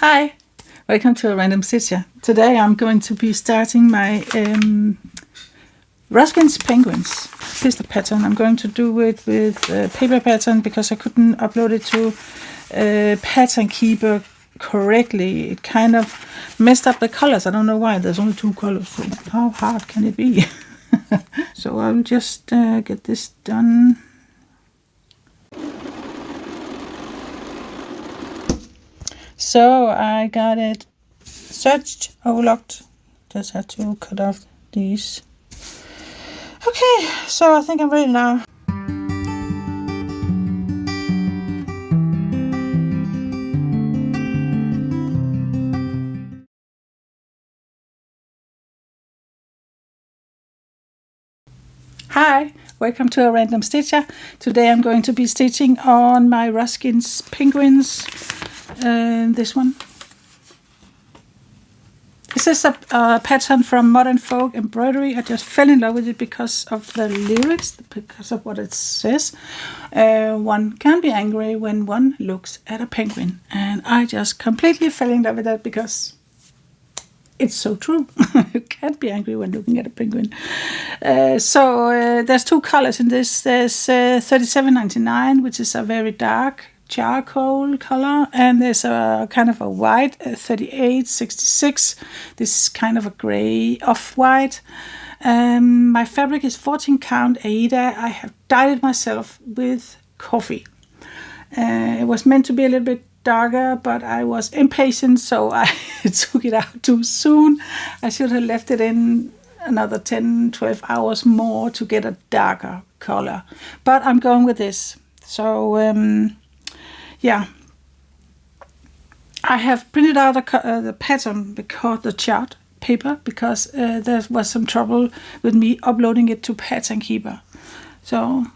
Hi, welcome to a random stitcher. Today I'm going to be starting my RUSKINS penguins. Here's the pattern. I'm going to do it with paper pattern because I couldn't upload it to Pattern Keeper correctly. It kind of messed up the colors. I don't know why. There's only 2 colors, so how hard can it be? So I'll just get this done. So I got it searched, overlocked. Just had to cut off these. Okay, so I think I'm ready now. Hi, welcome to a random stitcher. Today I'm going to be stitching on my RUSKINS penguins. This one. This is a pattern from Modern Folk Embroidery. I just fell in love with it because of the lyrics, because of what it says. One can be angry when one looks at a penguin. And I just completely fell in love with that because it's so true. You can't be angry when looking at a penguin. So there's 2 colors in this. There's 37.99, which is a very dark charcoal color, and there's a kind of a white 38.66. This is kind of a gray off-white. My fabric is 14 count Aida. I have dyed it myself with coffee. It was meant to be a little bit darker, but I was impatient, so I took it out too soon. I should have left it in another 10-12 hours more to get a darker color, but I'm going with this. So yeah, I have printed out the pattern, because the chart paper, because there was some trouble with me uploading it to Pattern Keeper. So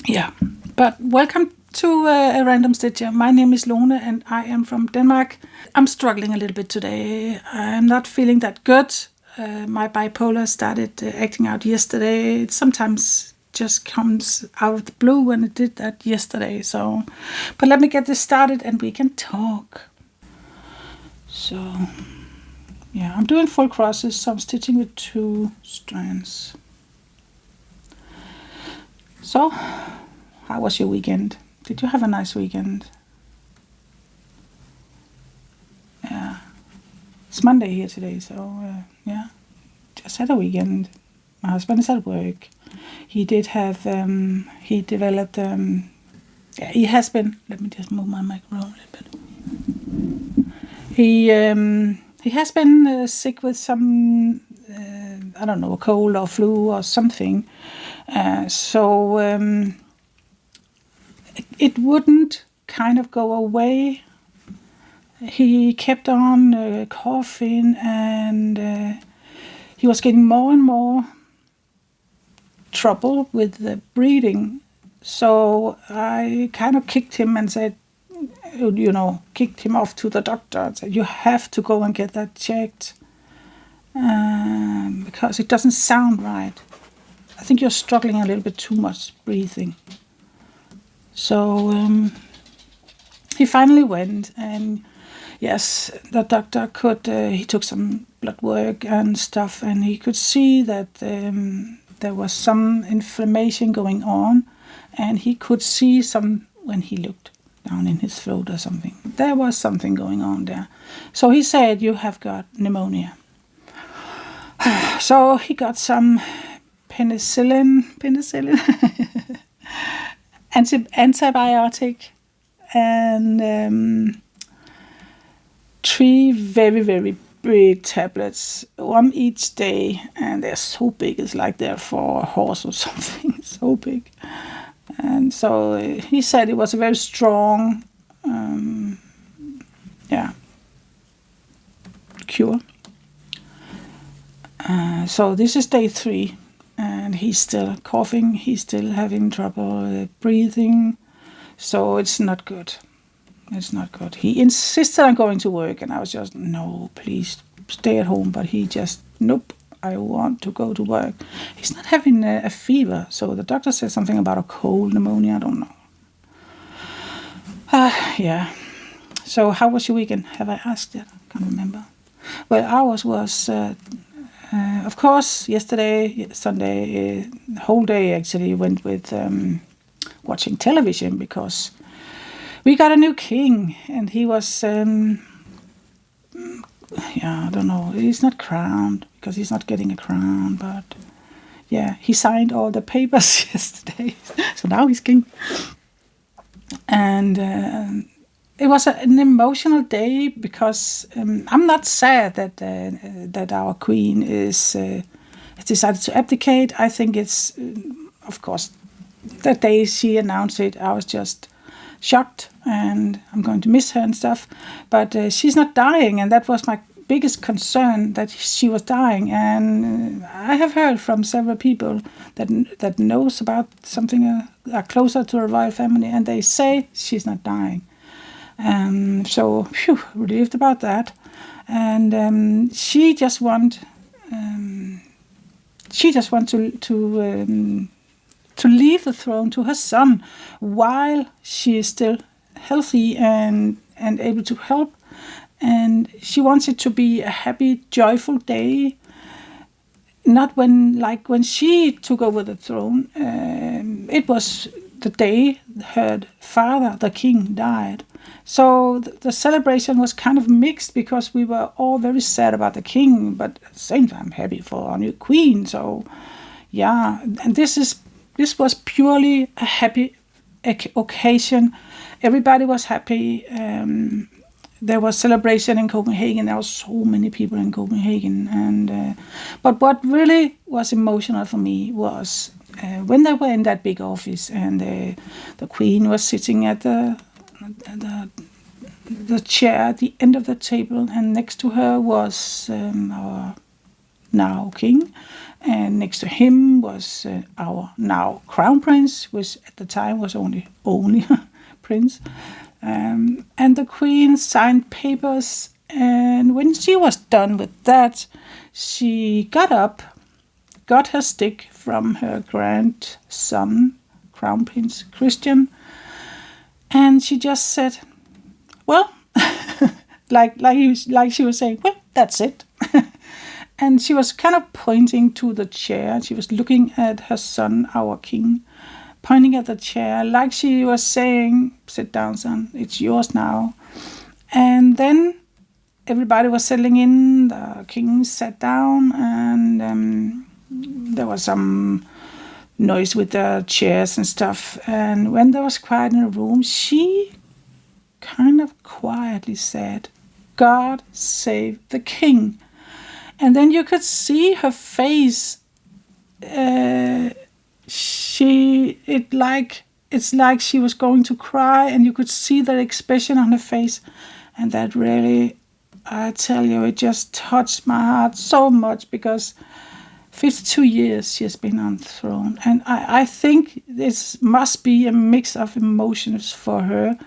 yeah, but welcome to a random stitcher. My name is Lone and I am from Denmark. I'm struggling a little bit today. I'm not feeling that good. My bipolar started acting out yesterday. It sometimes just comes out of the blue, and it did that yesterday. So, but let me get this started and we can talk. So yeah, I'm doing full crosses, so I'm stitching with 2 strands. So, how was your weekend? Did you have a nice weekend? Yeah, it's Monday here today, so yeah, just had a weekend. My husband is at work. He did have, he developed, yeah, he has been, let me just move my microphone a little bit. He has been sick with some, I don't know, a cold or flu or something. So it wouldn't kind of go away. He kept on coughing, and he was getting more and more trouble with the breathing. So I kind of kicked him and said, kicked him off to the doctor and said, you have to go and get that checked, because it doesn't sound right. I think you're struggling a little bit too much breathing. So he finally went, and yes, the doctor could, he took some blood work and stuff, and he could see that there was some inflammation going on, and he could see some, when he looked down in his throat or something, there was something going on there. So he said, you have got pneumonia. So he got some penicillin, antibiotic, and 3 very, very big tablets, 1 each day, and they're so big, it's like they're for a horse or something, so big. And so he said it was a very strong cure. So this is day 3, and he's still coughing, he's still having trouble breathing, so it's not good. It's not good. He insisted on going to work, and I was just, no, please stay at home. But he just, nope, I want to go to work. He's not having a fever, so the doctor said something about a cold pneumonia, I don't know. Yeah. So how was your weekend? Have I asked yet? I can't remember. Well, ours was, of course, yesterday, Sunday, the whole day actually went with watching television because we got a new king, and he was, I don't know, he's not crowned because he's not getting a crown, but yeah, he signed all the papers yesterday, so now he's king. And it was an emotional day because I'm not sad that our queen is decided to abdicate. I think it's, of course, the day she announced it, I was just shocked, and I'm going to miss her and stuff. But she's not dying, and that was my biggest concern, that she was dying. And I have heard from several people that knows about something are closer to a royal family, and they say she's not dying. So, phew, relieved about that. And she just want to leave the throne to her son while she is still healthy and able to help. And she wants it to be a happy, joyful day. Not when she took over the throne. It was the day her father, the king, died. So the celebration was kind of mixed because we were all very sad about the king, but at the same time happy for our new queen. So yeah, and this was purely a happy occasion. Everybody was happy. There was celebration in Copenhagen. There were so many people in Copenhagen, and but what really was emotional for me was when they were in that big office, and the queen was sitting at the chair at the end of the table, and next to her was our now king, and next to him was our now crown prince, which at the time was only prince. And the queen signed papers, and when she was done with that, she got up, got her stick from her grandson, Crown Prince Christian, and she just said, well, like she was saying, well, that's it. And she was kind of pointing to the chair. She was looking at her son, our king, pointing at the chair, like she was saying, sit down, son, it's yours now. And then everybody was settling in, the king sat down, and there was some noise with the chairs and stuff. And when there was quiet in the room, she kind of quietly said, God save the king. And then you could see her face. It's like she was going to cry, and you could see that expression on her face. And that really, I tell you, it just touched my heart so much, because 52 years she has been on the throne. And I think this must be a mix of emotions for her.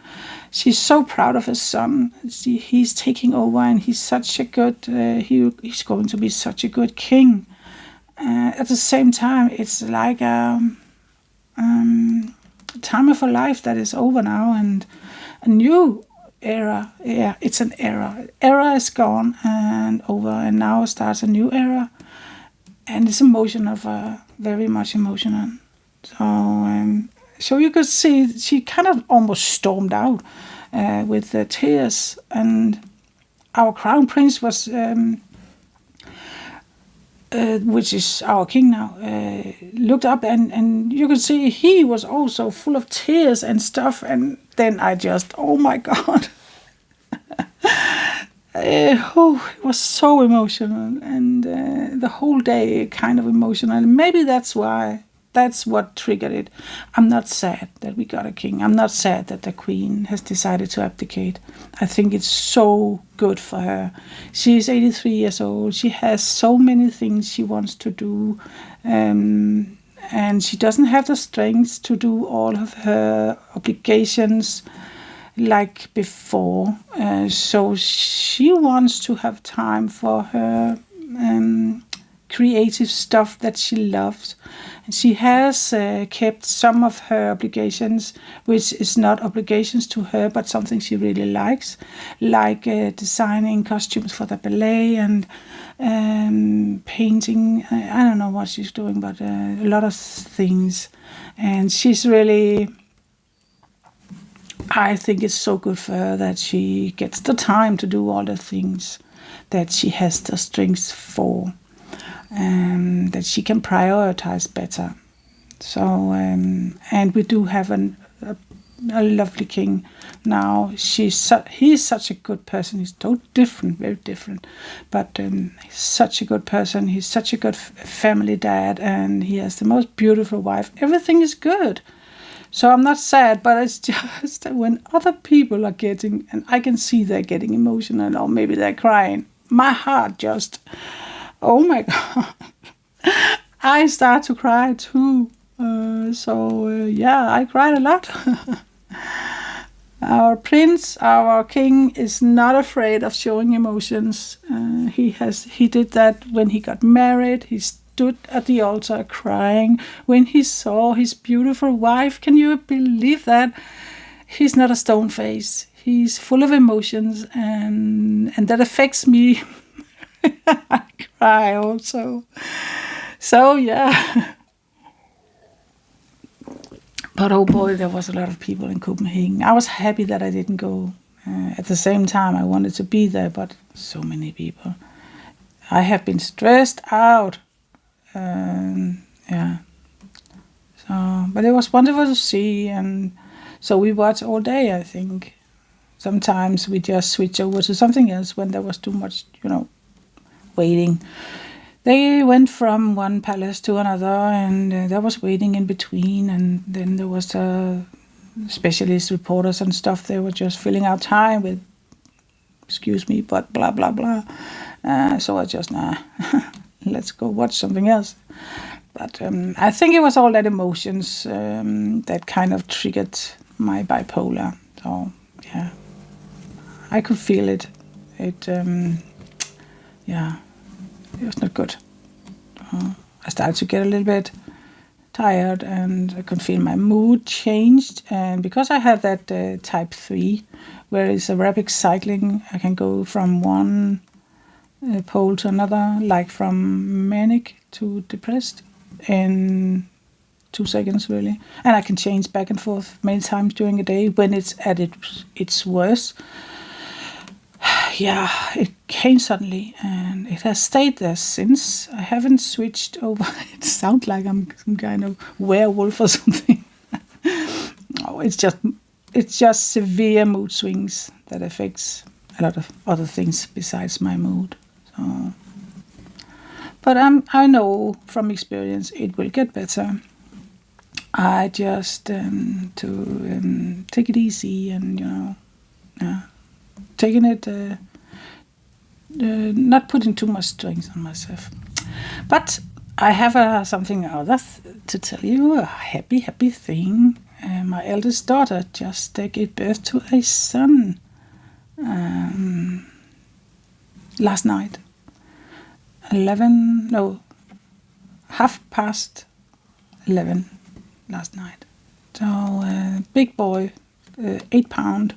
She's so proud of her son. He's taking over, and he's such a good, he's going to be such a good king. At the same time, it's like a time of her life that is over now, and a new era. Yeah, it's an era. Era is gone and over, and now starts a new era. And it's emotional, very much emotional. So you could see she kind of almost stormed out with the tears. And our crown prince was, which is our king now, looked up, and you could see he was also full of tears and stuff. And then I just, oh my God. It was so emotional, and the whole day kind of emotional. And maybe that's what triggered it. I'm not sad that we got a king. I'm not sad that the queen has decided to abdicate. I think it's so good for her. She's 83 years old. She has so many things she wants to do, and she doesn't have the strength to do all of her obligations like before. So she wants to have time for her creative stuff that she loves. She has kept some of her obligations, which is not obligations to her, but something she really likes, like designing costumes for the ballet and painting. I don't know what she's doing, but a lot of things. And she's really, I think it's so good for her that she gets the time to do all the things that she has the strength for. That she can prioritize better. So, and we do have a lovely king now. He's such a good person. He's so different, very different, but he's such a good person. He's such a good family dad, and he has the most beautiful wife. Everything is good. So I'm not sad, but it's just that when other people are getting, and I can see they're getting emotional, or maybe they're crying, my heart just, oh my God, I start to cry too. Yeah, I cried a lot. Our prince, our king, is not afraid of showing emotions. He did that when he got married. He stood at the altar crying when he saw his beautiful wife. Can you believe that? He's not a stone face. He's full of emotions, and that affects me. I cry also. So yeah. But oh boy, there was a lot of people in Copenhagen. I was happy that I didn't go. At the same time, I wanted to be there, but so many people. I have been stressed out. Yeah. So, but it was wonderful to see, and so we watched all day, I think. Sometimes we just switch over to something else when there was too much, waiting. They went from one palace to another, and there was waiting in between, and then there was specialist reporters and stuff. They were just filling out time with, excuse me, but blah, blah, blah. So I just, let's go watch something else. But I think it was all that emotions that kind of triggered my bipolar. So, yeah, I could feel it. It was not good. I started to get a little bit tired, and I could feel my mood changed. And because I have that type 3, where it's aerobic cycling, I can go from one pole to another, like from manic to depressed in 2 seconds, really. And I can change back and forth many times during a day when it's at its worst. Yeah, it came suddenly, and it has stayed there since. I haven't switched over. It sounds like I'm some kind of werewolf or something. No, it's just severe mood swings that affects a lot of other things besides my mood. So, but I know from experience it will get better. I just to take it easy, and taking it. Not putting too much strength on myself. But I have something other to tell you, a happy thing. My eldest daughter just gave birth to a son last night. 11 last night. So big boy, 8 pound.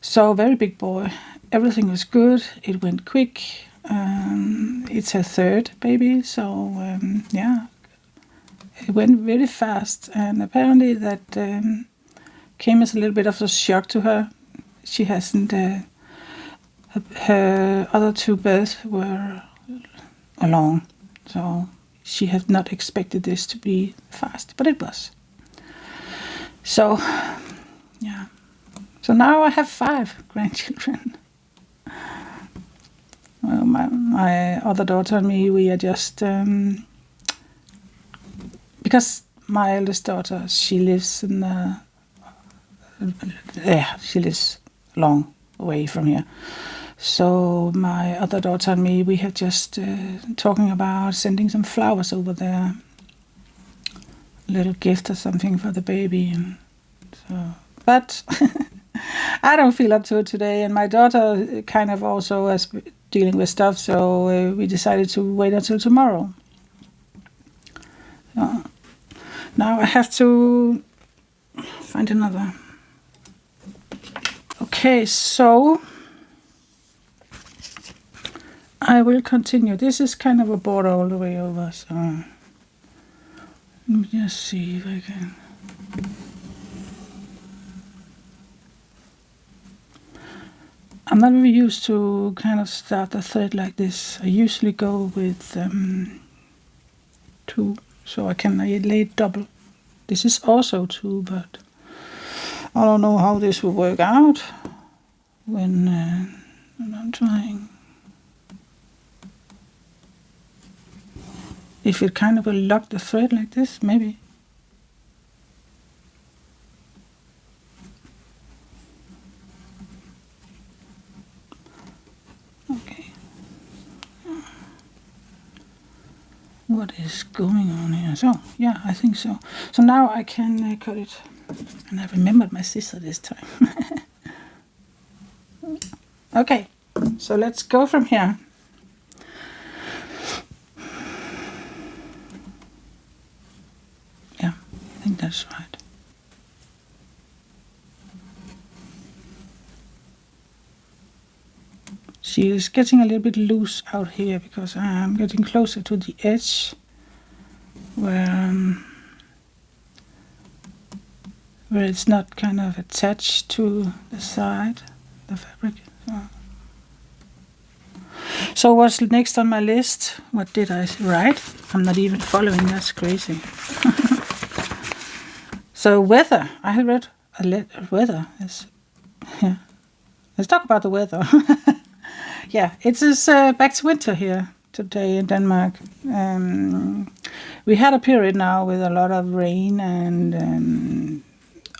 So very big boy. Everything was good. It went quick. It's her third baby, so it went very fast. And apparently that came as a little bit of a shock to her. She hasn't. Her other 2 births were long, so she had not expected this to be fast, but it was. So, yeah. So now I have 5 grandchildren. Well, my other daughter and me, we are just because my eldest daughter, she lives she lives long away from here. So my other daughter and me, we have just talking about sending some flowers over there, a little gift or something for the baby, and so. But I don't feel up to it today, and my daughter kind of also is dealing with stuff, so we decided to wait until tomorrow. Now I have to find another. Okay, so I will continue. This is kind of a border all the way over, so let me just see if I can. I'm not really used to kind of start the thread like this. I usually go with 2, so I can lay it double. This is also 2, but I don't know how this will work out when I'm trying. If it kind of will lock the thread like this, maybe. Okay. What is going on here? So, yeah, I think so. So now I can cut it. And I remembered my sister this time. Okay, so let's go from here. Yeah, I think that's right. She is getting a little bit loose out here because I'm getting closer to the edge where it's not kind of attached to the side, the fabric. So what's next on my list? What did I write? I'm not even following, that's crazy. So weather, I have read weather. Yeah. Let's talk about the weather. Yeah, it is back to winter here today in Denmark. We had a period now with a lot of rain and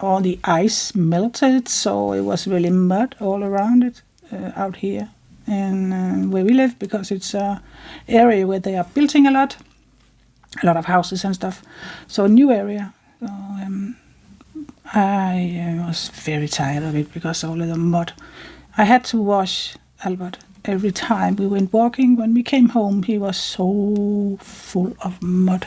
all the ice melted, so it was really mud all around it out here and where we live, because it's an area where they are building a lot of houses and stuff. So a new area. So I was very tired of it because all of the mud. I had to wash Albert every time we went walking. When we came home, he was so full of mud.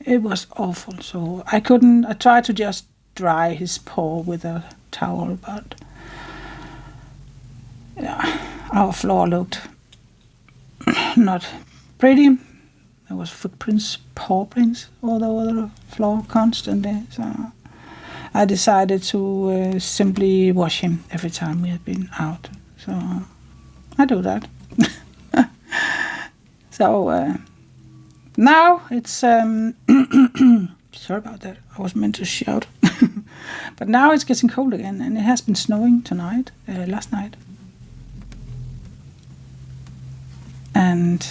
It was awful. So I tried to just dry his paw with a towel, but yeah, our floor looked not pretty. There was footprints, paw prints all over the floor constantly. So I decided to simply wash him every time we had been out. So I do that. So now it's sorry about that. I was meant to shout. But now it's getting cold again, and it has been snowing tonight, last night. And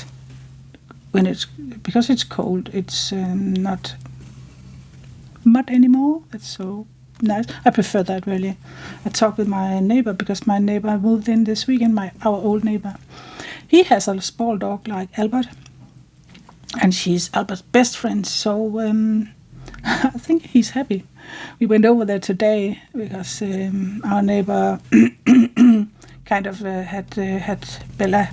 because it's cold, it's not mud anymore. That's so nice. I prefer that, really. I talked with my neighbor, because my neighbor moved in this weekend, our old neighbor. He has a small dog like Albert, and she's Albert's best friend, so I think he's happy. We went over there today because our neighbor kind of had Bella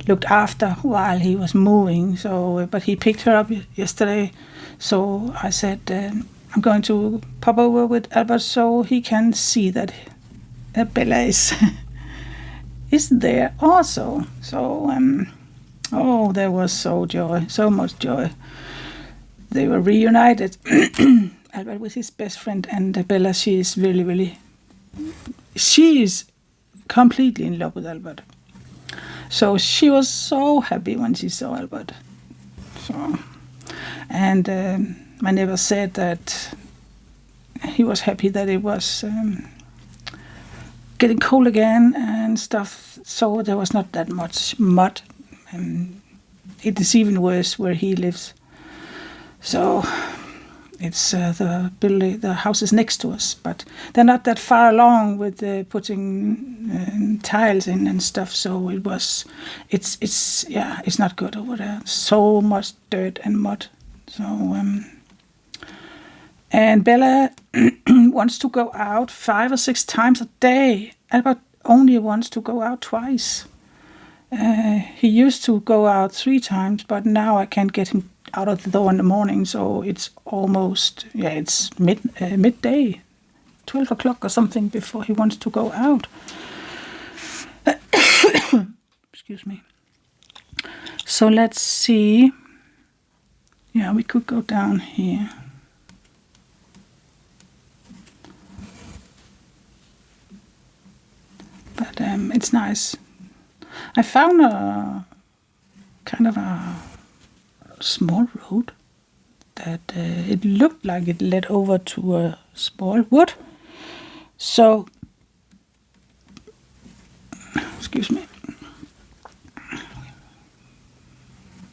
looked after while he was moving. So, but he picked her up yesterday. So I said, I'm going to pop over with Albert so he can see that Bella is there also. So, there was so much joy. They were reunited. Albert with his best friend, and Bella, she is completely in love with Albert. So she was so happy when she saw Albert. So, and my neighbor said that he was happy that it was getting cold again and stuff, so there was not that much mud. It is even worse where he lives. So it's the houses next to us, but they're not that far along with putting tiles in and stuff. So it's not good over there. So much dirt and mud. So and Bella wants to go out 5 or 6 times a day. Albert only wants to go out twice. He used to go out 3 times, but now I can't get him out of the door in the morning, so it's almost, it's midday, 12 o'clock or something before he wants to go out. Excuse me. So let's see. Yeah, we could go down here. But it's nice. I found a kind of a small road that it looked like it led over to a small wood. So, excuse me.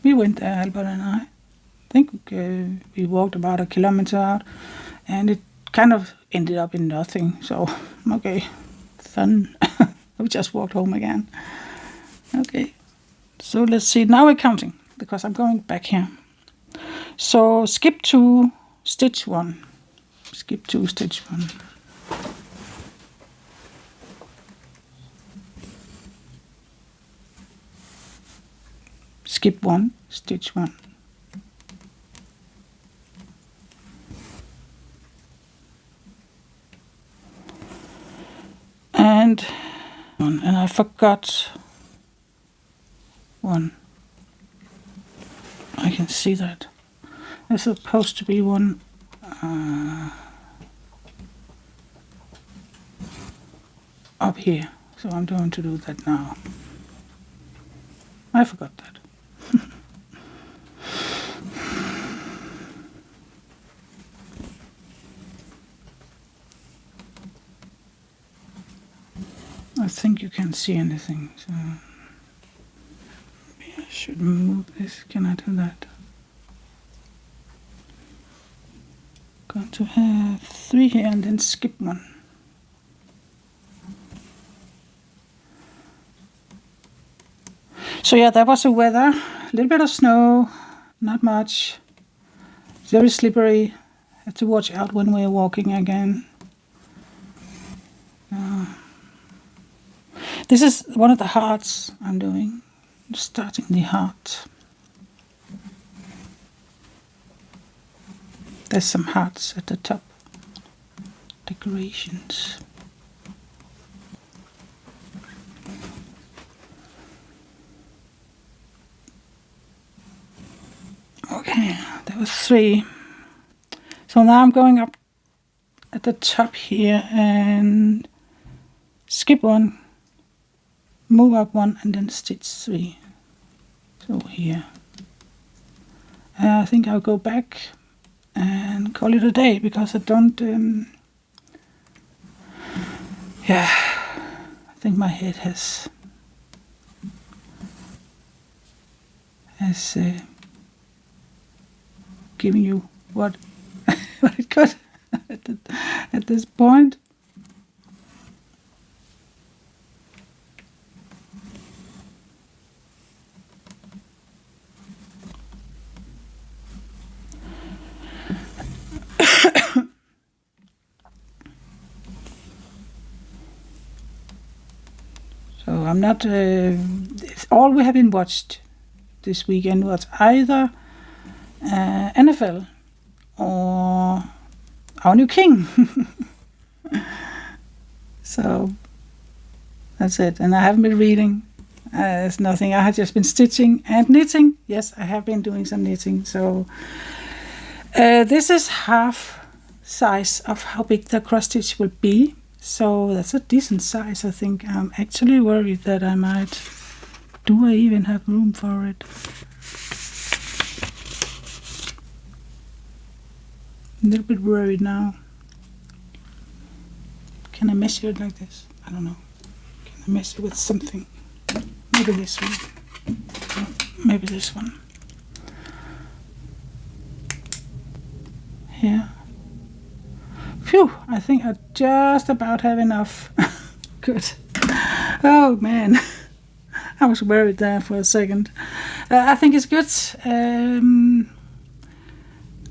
We went there, Albert and I. Think we walked about a kilometer out, and it kind of ended up in nothing. So, okay, fun. We just walked home again. Okay, so let's see. Now we're counting because I'm going back here. So skip to stitch 1. Skip to stitch 1. Skip 1, stitch 1. And I forgot one. I can see that. There's supposed to be one up here. So I'm going to do that now. I forgot that. I think you can't see anything, so maybe I should move this. Can I do that? Going to have 3 here and then skip 1. So yeah, that was the weather. A little bit of snow, not much. Very slippery. Have to watch out when we're walking again. This is one of the hearts I'm doing. Starting the heart. There's some hearts at the top. Decorations. Okay, that was 3. So now I'm going up at the top here and skip 1. Move up 1 and then stitch 3. So here. I think I'll go back and call it a day because I don't. Yeah, I think my head has given you what it could at this point. So I'm not. All we have been watched this weekend was either NFL or Our New King. So that's it. And I haven't been reading. There's nothing. I have just been stitching and knitting. Yes, I have been doing some knitting. So this is half size of how big the cross stitch will be. So that's a decent size, I think. I'm actually worried that I might. Do I even have room for it? A little bit worried now. Can I measure it like this? I don't know. Can I measure with something? Maybe this one. Maybe this one. Here. Phew, I think I just about have enough. Good. Oh man, I was worried there for a second. I think it's good.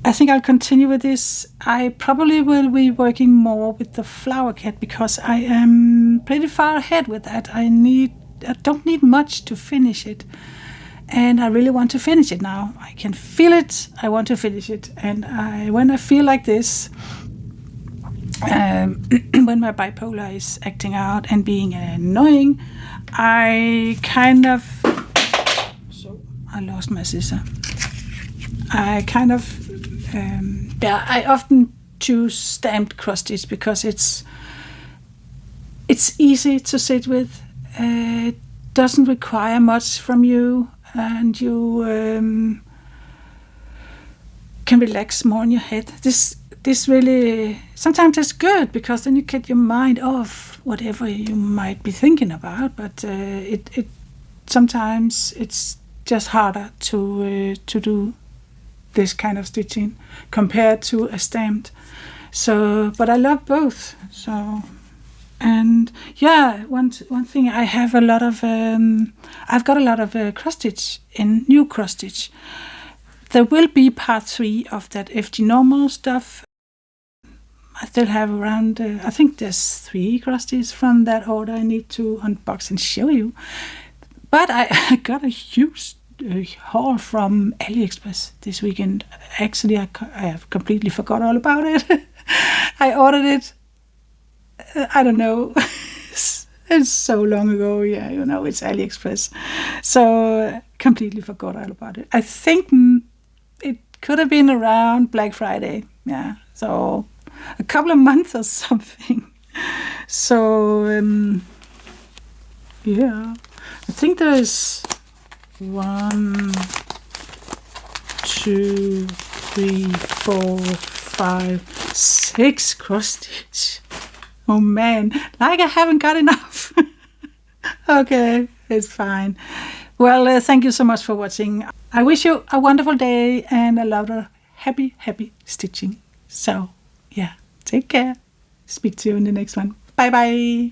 I think I'll continue with this. I probably will be working more with the flower cat because I am pretty far ahead with that. I don't need much to finish it. and I really want to finish it now. I can feel it. I want to finish it. And when I feel like this, when my bipolar is acting out and being annoying, I kind of... So, I lost my scissor. I kind of... I often choose stamped cross stitch because it's easy to sit with. It doesn't require much from you, and you can relax more in your head. This really, sometimes it's good because then you get your mind off whatever you might be thinking about. But it sometimes it's just harder to do this kind of stitching compared to a stamped. So, but I love both. So, and yeah, one thing, I have a lot of I've got a lot of cross stitch in new cross stitch. There will be part 3 of that FG normal stuff. I still have around, I think there's 3 cross stitches from that order I need to unbox and show you. But I got a huge haul from AliExpress this weekend. Actually, I have completely forgot all about it. I ordered it, I don't know, it's so long ago. Yeah, you know, it's AliExpress. So completely forgot all about it. I think it could have been around Black Friday. Yeah, so a couple of months or something. So yeah, I think there's 1, 2, 3, 4, 5, 6 cross stitch. Oh man, like I haven't got enough. Okay, it's fine. Well, thank you so much for watching. I wish you a wonderful day and a lot of happy stitching. So yeah, take care. Speak to you in the next one. Bye bye.